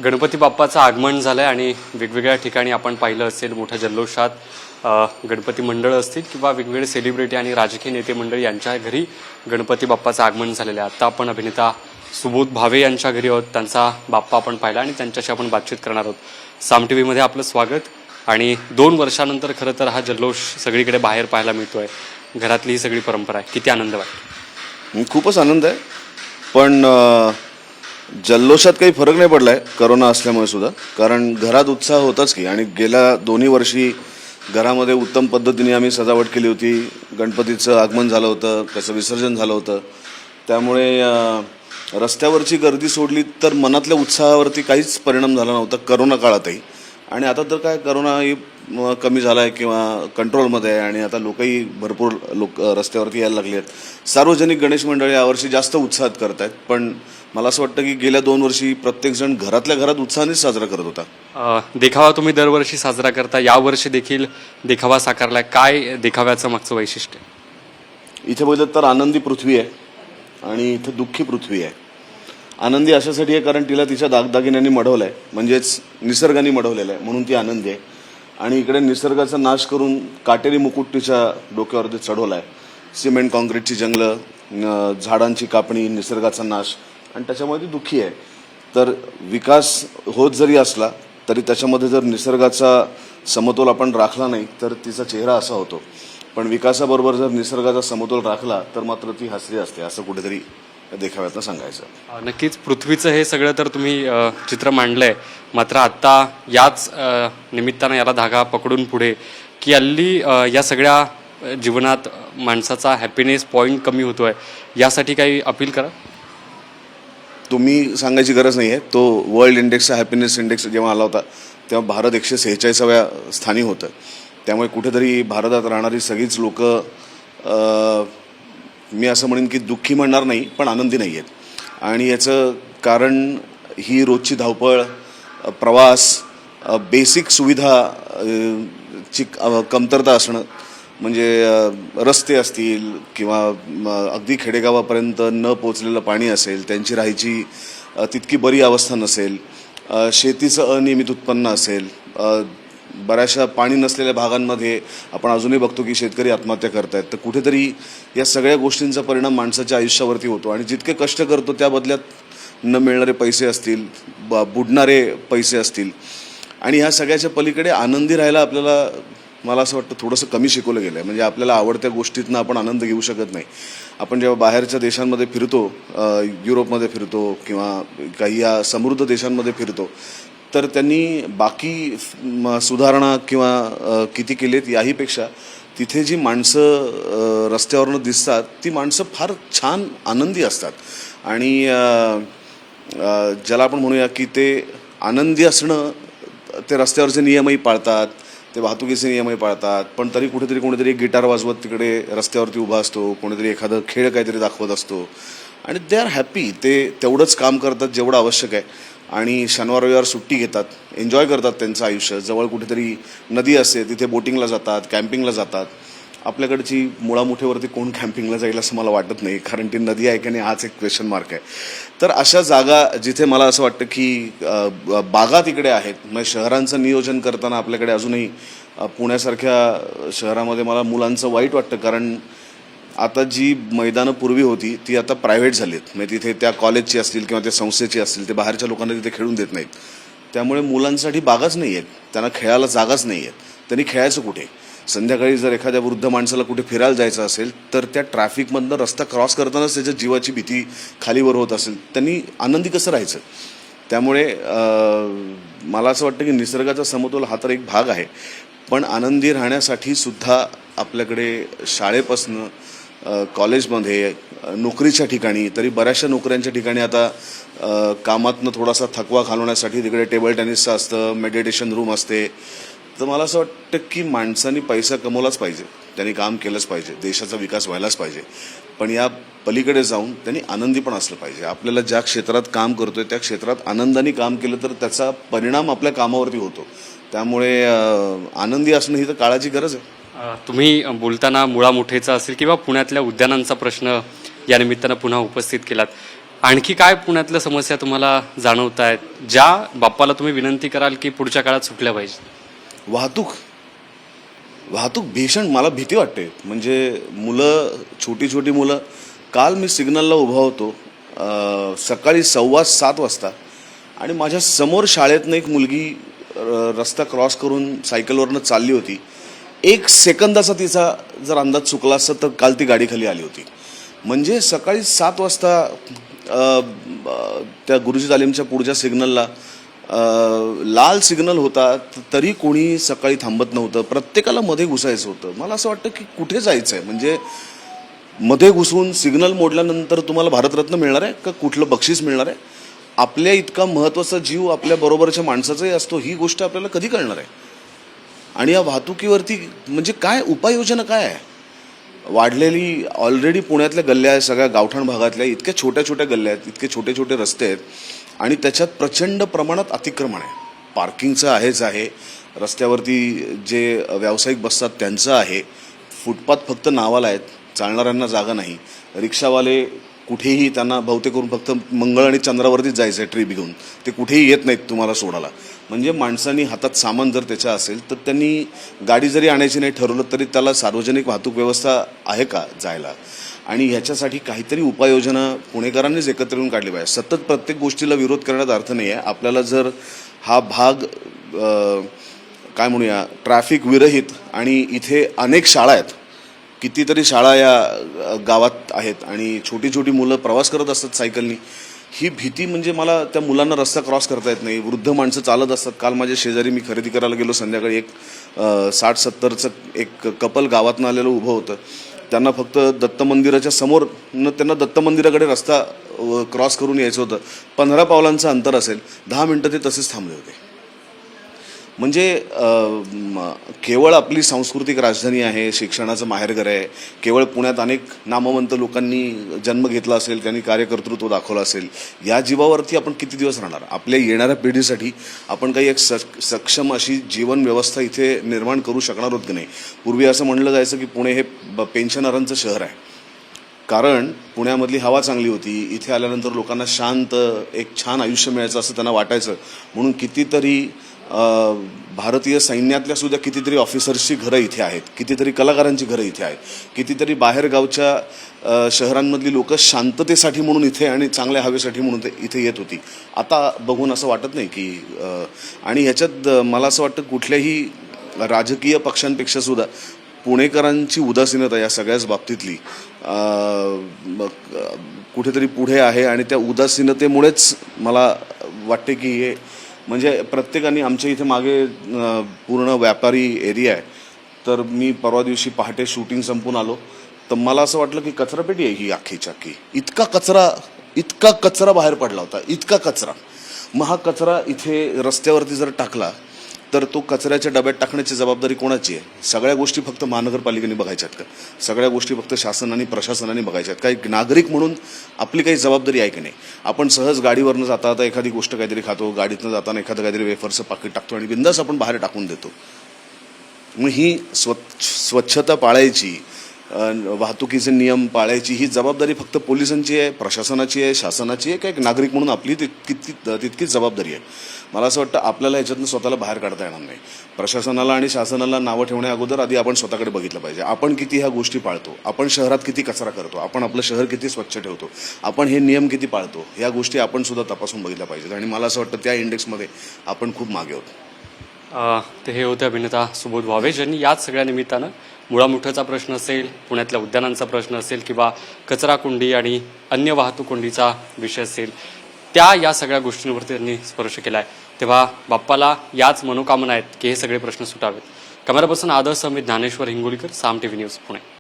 गणपती बाप्पाचं आगमन झालं आहे आणि वेगवेगळ्या ठिकाणी आपण पाहिलं असेल मोठ्या जल्लोषात गणपती मंडळ असतील किंवा वेगवेगळे सेलिब्रिटी आणि राजकीय नेते मंडळी यांच्या घरी गणपती बाप्पाचं आगमन झालेलं आहे. आता आपण अभिनेता सुबोध भावे यांच्या घरी आहोत. त्यांचा बाप्पा आपण पाहिला आणि त्यांच्याशी आपण बातचीत करणार आहोत. साम टी व्हीमध्ये आपलं स्वागत. आणि 2 वर्षानंतर खरं तर हा जल्लोष सगळीकडे बाहेर पाहायला मिळतोय. घरातली ही सगळी परंपरा आहे. किती आनंद वाटतो? खूपच आनंद आहे. पण जल्लोषात काही फरक नाही पडला आहे करोना असल्यामुळे सुद्धा. कारण घरात उत्साह होताच की, आणि गेल्या 2 वर्षी घरामध्ये उत्तम पद्धतीने आम्ही सजावट केली होती. गणपतीचं आगमन झालं होतं, त्याचं विसर्जन झालं होतं. त्यामुळे रस्त्यावरची गर्दी सोडली तर मनातल्या उत्साहावरती काहीच परिणाम झाला नव्हता करोना काळातही. आणि आता तर काय, करोनाही कमी झाला आहे किंवा कंट्रोलमध्ये आहे आणि आता लोकही भरपूर रस्त्यावरती यायला लागले आहेत. सार्वजनिक गणेश मंडळे यावर्षी जास्त उत्साहात करत आहेत. पण मला असं वाटतं की गेल्या 2 वर्षी प्रत्येकजण घरातल्या घरात उत्साहानेच साजरा करत होता. देखावा तुम्ही दरवर्षी साजरा करता, यावर्षी देखील देखावा साकारलाय. काय देखाव्याचं मागचं वैशिष्ट्य? इथे बघितलं तर आनंदी पृथ्वी आहे आणि इथे दुःखी पृथ्वी आहे. आनंदी अशासाठी आहे कारण तिला तिच्या दागदागिन्यांनी मढवलं आहे, म्हणजेच निसर्गाने मढवलेलं आहे, म्हणून ती आनंदी आहे. आणि इकडे निसर्गाचा नाश करून काटेरी मुकुट तिच्या डोक्यावरती चढवला आहे. सिमेंट कॉन्क्रीटची जंगलं, झाडांची कापणी, निसर्गाचा नाश, आणि त्याच्यामुळे ती दुःखी आहे. तर विकास होत जरी असला तरी त्याच्यामध्ये जर निसर्गाचा समतोल आपण राखला नाही तर तिचा चेहरा असा होतो. पण विकासाबरोबर जर निसर्गाचा समतोल राखला तर मात्र ती हसरी असते, असं कुठेतरी देखाव्यातनं सांगायचं. नक्कीच पृथ्वीचं हे सगळं तर तुम्ही चित्र मांडलंय. मात्र आता याच निमित्तानं याला धागा पकडून पुढे की हल्ली या सगळ्या जीवनात माणसाचा हॅपीनेस पॉईंट कमी होतोय, यासाठी काही अपील करा. तुम्ही सांगायची गरज नाही आहे. तो वर्ल्ड इंडेक्सचा हॅपीनेस इंडेक्स जेव्हा आला होता तेव्हा भारत 146व्या स्थानी होतं. त्यामुळे कुठेतरी भारतात राहणारी सगळीच लोक, मी असं म्हणेन की दुःखी म्हणणार नाही पण आनंदी नाही आहेत. आणि याचं कारण ही रोजची धावपळ, प्रवास, बेसिक सुविधा ची कमतरता असणं, म्हणजे रस्ते असतील किंवा अगदी खेडेगावापर्यंत न पोचलेलं पाणी असेल, त्यांची राहायची तितकी बरी अवस्था नसेल, शेतीचं अनियमित उत्पन्न असेल, बऱ्याचशा पाणी नसलेल्या भागांमध्ये आपण अजूनही बघतो की शेतकरी आत्महत्या करत आहेत. तर कुठेतरी या सगळ्या गोष्टींचा परिणाम माणसाच्या आयुष्यावरती होतो. आणि जितके कष्ट करतो त्या बदल्यात न मिळणारे पैसे असतील, बुडणारे पैसे असतील, आणि ह्या सगळ्याच्या पलीकडे आनंदी राहायला आपल्याला, मला असं वाटतं, थोडंसं कमी शिकवलं गेलं आहे. म्हणजे आपल्याला आवडत्या गोष्टीतनं आपण आनंद घेऊ शकत नाही. आपण जेव्हा बाहेरच्या देशांमध्ये फिरतो, युरोपमध्ये फिरतो किंवा काही या समृद्ध देशांमध्ये फिरतो, तर त्यांनी बाकी सुधारणा किंवा किती केलेत याहीपेक्षा तिथे जी माणसं रस्त्यावरनं दिसतात ती माणसं फार छान आनंदी असतात. आणि ज्याला आपण म्हणूया की ते आनंदी असणं, ते रस्त्यावरचे नियमही पाळतात, ते वाहतुकीचे नियमही पाळतात, पण तरी कुठेतरी कोणीतरी गिटार वाजवत तिकडे रस्त्यावरती उभा असतो, कोणीतरी एखादं खेळ काहीतरी दाखवत असतो, आणि दे आर हॅपी. ते तेवढंच काम करतात जेवढं आवश्यक आहे, आणि शनिवार रविवार सुट्टी घेतात, एन्जॉय करतात त्यांचं आयुष्य. जवळ कुठेतरी नदी असते तिथे बोटिंगला जातात, कॅम्पिंगला जातात. आपल्याकडची मुळामुठेवरती कोण कॅम्पिंगला जाईल असं मला वाटत नाही, कारण ती नदी आहे की नाही हाच एक क्वेश्चन मार्क आहे. तर अशा जागा जिथे मला असं वाटतं की बागा तिकडे आहेत. म्हणजे शहरांचं नियोजन करताना आपल्याकडे अजूनही पुण्यासारख्या शहरामध्ये मला मुलांचं वाईट वाटतं, कारण आता जी मैदानं पूर्वी होती ती आता प्रायव्हेट झाली आहेत. म्हणजे तिथे त्या कॉलेजची असतील किंवा त्या संस्थेची असतील, ते बाहेरच्या लोकांना तिथे खेळून देत नाहीत. त्यामुळे मुलांसाठी बागाच नाही आहेत, त्यांना खेळायला जागाच नाही आहेत. त्यांनी खेळायचं कुठे? संध्याकाळी जर एखाद्या वृद्ध माणसाला कुठे फिरायला जायचं असेल तर त्या ट्रॅफिकमधनं रस्ता क्रॉस करतानाच त्याच्या जीवाची भीती खालीवर होत असेल, त्यांनी आनंदी कसं राहायचं? त्यामुळे मला असं वाटतं की निसर्गाचा समतोल हा तर एक भाग आहे, पण आनंदी राहण्यासाठी सुद्धा आपल्याकडे शाळेपासनं कॉलेजमध्ये, नोकरीच्या ठिकाणी, तरी बऱ्याचशा नोकऱ्यांच्या ठिकाणी आता कामातनं थोडासा थकवा घालवण्यासाठी तिकडे टेबल टेनिसचं असतं, मेडिटेशन रूम असते. तर मला असं वाटतं की माणसांनी पैसा कमवलाच पाहिजे, त्यांनी काम केलंच पाहिजे, देशाचा विकास व्हायलाच पाहिजे, पण या पलीकडे जाऊन त्यांनी आनंदी पण असलं पाहिजे. आपल्याला ज्या क्षेत्रात काम करतोय त्या क्षेत्रात आनंदाने काम केलं तर त्याचा परिणाम आपल्या कामावरती होतो. त्यामुळे आनंदी असणं ही तर काळाची गरज आहे. तुम्ही बोलताना मुळामुठेचा असेल किंवा पुण्यातल्या उद्यानांचा प्रश्न या निमित्तानं पुन्हा उपस्थित केलात. आणखी काय पुण्यातल्या समस्या तुम्हाला जाणवत आहेत, ज्या बाप्पाला तुम्ही विनंती कराल की पुढच्या काळात सुटल्या पाहिजे? वाहतूक भीषण मला भीती वाटते. म्हणजे मुलं, छोटी छोटी मुलं. काल मी सिग्नलला उभा होतो सकाळी 7:15 वाजता आणि माझ्या समोर शाळेतनं एक मुलगी रस्ता क्रॉस करून सायकलवरनं चालली होती. 1 सेकंदाचा तिचा जर अंदाज चुकला असता तर काल ती गाडी खाली आली होती. म्हणजे सकाळी 7 वाजता त्या गुरुजी तालीमच्या पुढच्या सिग्नलला लाल सिग्नल होता तरी कोणी सकाळी थांबत नव्हतं. प्रत्येकाला मध्ये घुसायचं होतं. मला असं वाटतं की कुठे जायचं आहे? म्हणजे मध्ये घुसून सिग्नल मोडल्यानंतर तुम्हाला भारतरत्न मिळणार आहे का कुठलं बक्षीस मिळणार आहे? आपल्या इतका महत्त्वाचा जीव आपल्या बरोबरच्या माणसाचाही असतो, ही गोष्ट आपल्याला कधी कळणार आहे? आणि या वाहतुकीवरती म्हणजे काय उपाययोजना काय आहे? वाढलेली ऑलरेडी पुण्यातल्या गल्ल्या आहेत, सगळ्या गावठाण भागातल्या इतक्या छोट्या छोट्या गल्ल्या आहेत, इतके छोटे छोटे रस्ते आहेत आणि त्याच्यात प्रचंड प्रमाणात अतिक्रमण आहे. पार्किंगचं आहे, रस्त्यावरती जे व्यावसायिक बसतात त्यांचं आहे, फुटपाथ फक्त नावाला आहेत, चालणाऱ्यांना जागा नाही. रिक्षावाले कुठेही, त्यांना बहुतेक करून फक्त मंगळ आणि चंद्रावरतीच जायचं आहे ट्रिप घेऊन, ते कुठेही येत नाहीत तुम्हाला सोडायला. म्हणजे माणसांनी हातात सामान जर त्याच्या असेल तर त्यांनी गाडी जरी आणायची नाही ठरवलं तरी त्याला सार्वजनिक वाहतूक व्यवस्था आहे का जायला? आणि ह्याच्यासाठी काहीतरी उपाययोजना पुणेकरांनीच एकत्र येऊन काढली पाहिजे. सतत प्रत्येक गोष्टीला विरोध करण्यात अर्थ नाही आहे. आपल्याला जर हा भाग काय म्हणूया ट्रॅफिक विरहित, आणि इथे अनेक शाळा आहेत, कितीतरी शाळा या गावात आहेत आणि छोटी छोटी मुलं प्रवास करत असतात सायकलनी. ही भीती म्हणजे मला त्या मुलांना रस्ता क्रॉस करता येत नाही, वृद्ध माणसं चालत असतात. काल माझ्या शेजारी मी खरेदी करायला गेलो संध्याकाळी, एक 60-70चं एक कपल गावातनं आलेलं उभं होतं. त्यांना फक्त दत्त मंदिराच्या समोर त्यांना दत्त मंदिराकडे रस्ता क्रॉस करून यायचं होतं. 15 पावलांचं अंतर असेल, 10 मिनटं ते तसेच थांबले होते. म्हणजे केवळ आपली सांस्कृतिक राजधानी आहे, शिक्षणाचं माहेरघर आहे, केवळ पुण्यात अनेक नामवंत लोकांनी जन्म घेतला असेल, त्यांनी कार्यकर्तृत्व दाखवलं असेल, या जीवावरती आपण किती दिवस राहणार? आपल्या येणाऱ्या पिढीसाठी आपण काही एक सक्षम अशी जीवन व्यवस्था इथे निर्माण करू शकणार आहोत की नाही? पूर्वी असं म्हणलं जायचं की पुणे हे पेन्शनरांचं शहर आहे, कारण पुण्यामधली हवा चांगली होती, इथे आल्यानंतर लोकांना शांत एक छान आयुष्य मिळायचं असं त्यांना वाटायचं. म्हणून कितीतरी भारतीय सैन्यातल्या सुद्धा कितीतरी ऑफिसर्सची घरं इथे आहेत, कितीतरी कलाकारांची घरं इथे आहेत, कितीतरी बाहेरगावच्या शहरांमधली लोक शांततेसाठी म्हणून इथे आणि चांगल्या हवेसाठी म्हणून ते इथे येत होती. आता बघून असं वाटत नाही की आणि ह्याच्यात मला असं वाटतं कुठल्याही राजकीय पक्षांपेक्षा सुद्धा पुणेकरांची उदासीनता या सगळ्याच बाबतीतली कुठेतरी पुढे आहे. आणि त्या उदासीनतेमुळेच मला वाटते की हे म्हणजे प्रत्येकाने आमच्या इथे मागे पूर्ण व्यापारी एरिया आहे, तर मी परवा दिवशी पहाटे शूटिंग संपून आलो तर मला असं वाटलं की कचरापेटी आहे ही अख्खीच्या अख्खी. इतका कचरा बाहेर पडला होता, इतका कचरा. मग हा कचरा इथे रस्त्यावरती जर टाकला तर तो कचऱ्याच्या डब्यात टाकण्याची जबाबदारी कोणाची आहे? सगळ्या गोष्टी फक्त महानगरपालिकेने बघायच्यात का? सगळ्या गोष्टी फक्त शासन आणि प्रशासनाने बघायच्यात? काही नागरिक म्हणून आपली काही जबाबदारी आहे की नाही? आपण सहज गाडीवरनं जाता आता एखादी गोष्ट काहीतरी खातो, गाडीतनं जाताना एखादं काहीतरी वेफरचं पाकिट टाकतो आणि बिंदास आपण बाहेर टाकून देतो. मग ही स्वच्छता पाळायची, वाहतुकीचे नियम पाळायची ही जबाबदारी फक्त पोलिसांची आहे, प्रशासनाची आहे, शासनाची आहे, का एक नागरिक म्हणून आपली तितकीच जबाबदारी आहे? मला असं वाटतं आपल्याला याच्यातनं स्वतःला बाहेर काढता येणार नाही. प्रशासनाला आणि शासनाला नावं ठेवण्या अगोदर आधी आपण स्वतःकडे बघितलं पाहिजे. आपण किती ह्या गोष्टी पाळतो, आपण शहरात किती कचरा करतो, आपण आपलं शहर किती स्वच्छ ठेवतो, आपण हे नियम किती पाळतो, ह्या गोष्टी आपण सुद्धा तपासून बघितल्या पाहिजेत. आणि मला असं वाटतं त्या इंडेक्समध्ये आपण खूप मागे आहोत. ते हे होते अभिनेता सुबोध वावे, ज्यांनी याच सगळ्या निमित्तानं मुळामुठ्याचा प्रश्न असेल, पुण्यातल्या उद्यानांचा प्रश्न असेल किंवा कचरा कुंडी आणि अन्य वाहतूक कोंडीचा विषय असेल, या सगळ्या गोष्टींवरती त्यांनी स्पर्श केला आहे. तेव्हा बाप्पाला याच मनोकामना आहेत की हे सगळे प्रश्न सुटावेत. कॅमेरा पर्सन आदर्श समित ज्ञानेश्वर हिंगोलीकर, साम TV न्यूज, पुणे.